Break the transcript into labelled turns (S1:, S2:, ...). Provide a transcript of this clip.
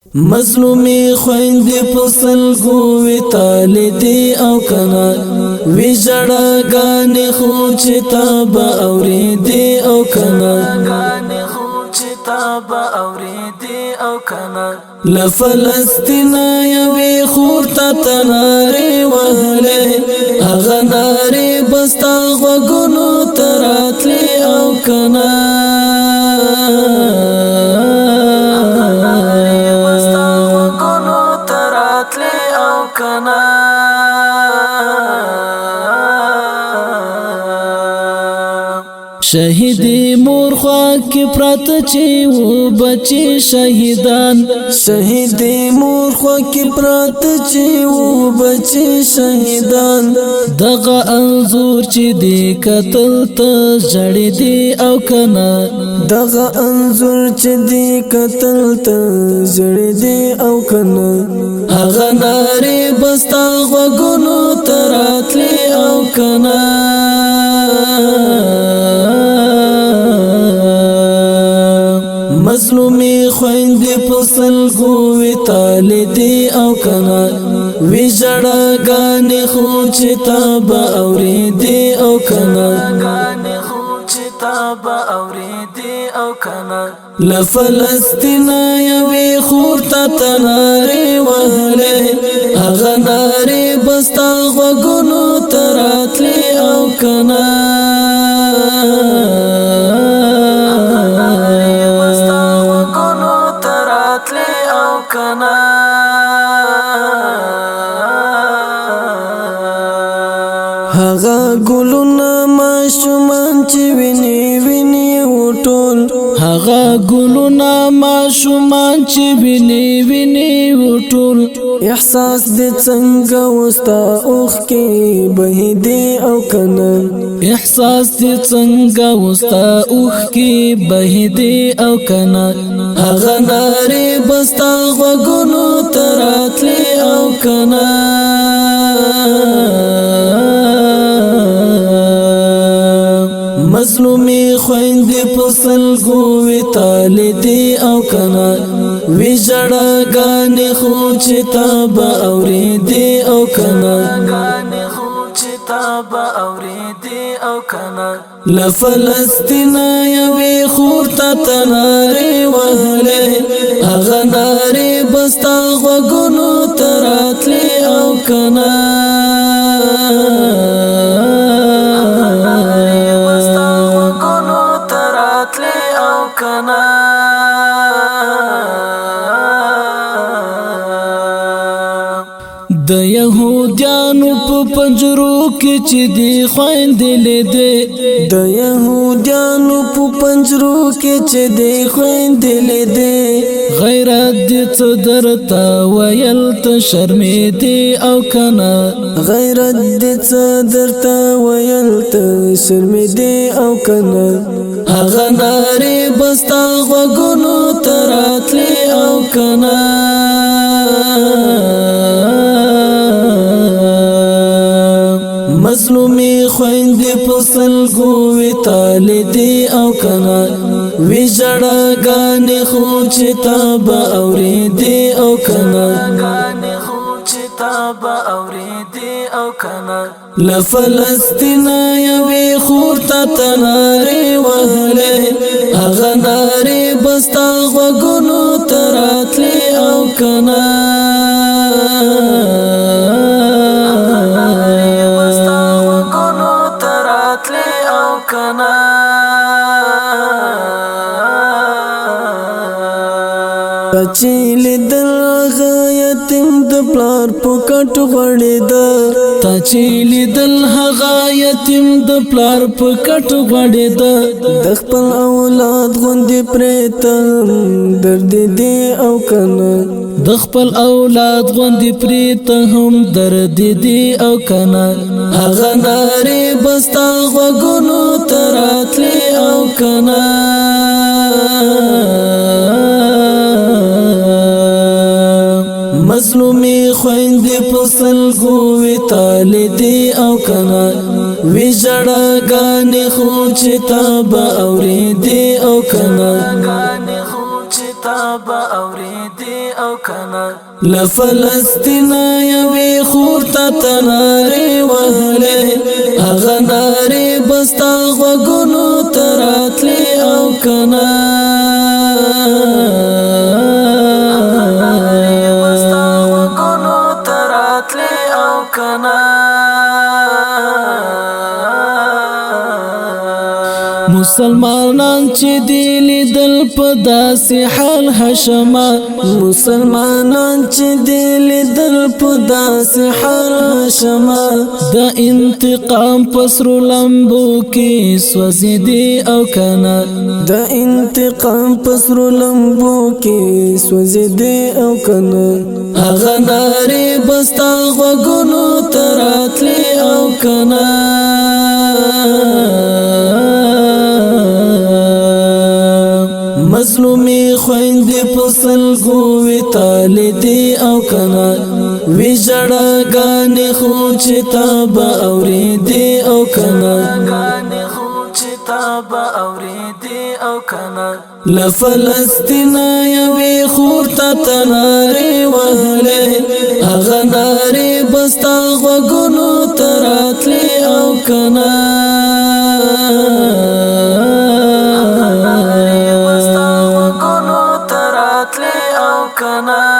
S1: مظلومی خویندې پسل گوی تالی دی او کنا وی جڑاگانی خو چتا با اوری دی او کنا لفلسطین یوی خورتا تناری وحلی اغناری بستا غگونو تراتلی او کنا شهیدی مور خوا کی پرات چی و بچی شهیدان شهیدی مور خوا کی پرات چی و بچی شهیدان دغه انظور چی دی قتل ته جړی دی او کنا دغه انظور چی دی قتل ته جړی دی او کنا هغه ناری بستا غوګونو تراتلی او کنا مظلومی خویندې پسل گوی تالی دی او کنا وی جڑاگانی خو چتا با اوری دی او کنا لفلسطین یوی خورتا تناری وحلی اغناری بستا غگونو تراتلی او کنا هغه ګلونه ماشومان چې ویني وټول هغه ګلونه ماشومان چې ویني وټول احساس دې څنګه وستا اوخ کې بهدي او کنه احساس دې څنګه وستا اوخ کې بهدي او کنه هغه ناری بستا غوګونو تراتلی او کنه مظلومی خویندې پسل گوی تالی دی او کنا وی جڑاگانی خو چتا با اوری دی او کنا لفلسطین یوی خورتا تناری وحلی اغناری بستا غگونو تراتلی او کنا د يهوديانو په پنجرو کې چې دی خويندې لیدې د يهوديانو په پنجرو کې چې دی خويندې لیدې غیرت دې څه درته ویل ته شرمې دي او کنه غیرت دې څه درته ویل ته شرمې دي او کنه هغه ناری بستا غوګونو تراتلی او کنه مظلومی خویندې پسل گوی تالی دی او کنا وی جڑاگانی خو چتا با اوری دی او کنا لفلسطین یوی خورتا تناری وحلی اغناری بستا غوګونو تراتلی او کنا چې لیدل هغه یتیم د پلار په کټ غړېده تا چې لیدل هغه یتیم د پلار په کټ غړېده د خپل اولاد غوندې پرېته درد دی او کنه د خپل اولاد غوندې پرېته هم درد دی او کنه هغه ناری بستا غوګونو تراتلی او کنه مظلومی خویندې پسل گوی تالی دی او کنا وی جڑاگانی خو چتا با اوری دی او کنا تا با اوریدی او کنا لفلسطین یوی خور تا تناری وهلی اغا ناری بستا غوگونو تراتلی او کنا بستا غوگونو تراتلی او کنا مسلمانان چې دی لیدل په داسې حال حشما مسلمانان چې دی لیدل په داسې حال حشما د انتقام پسرو لمبو کې سوځېدي او کنا د انتقام پسرو لمبو کې سوځېدي او کنا هغه نارې بستا غوږونو ته راتلې او کنا مظلومی خویندې په سلګو وی تالی دی او کنا وی ژړاګانې خو چې تا به اورېدې او کنا لفلسطین یوی خور تا تناری وهلی اغا ناری بستا غوگونو تراتلی او کنا بستا غوگونو تراتلی او کنا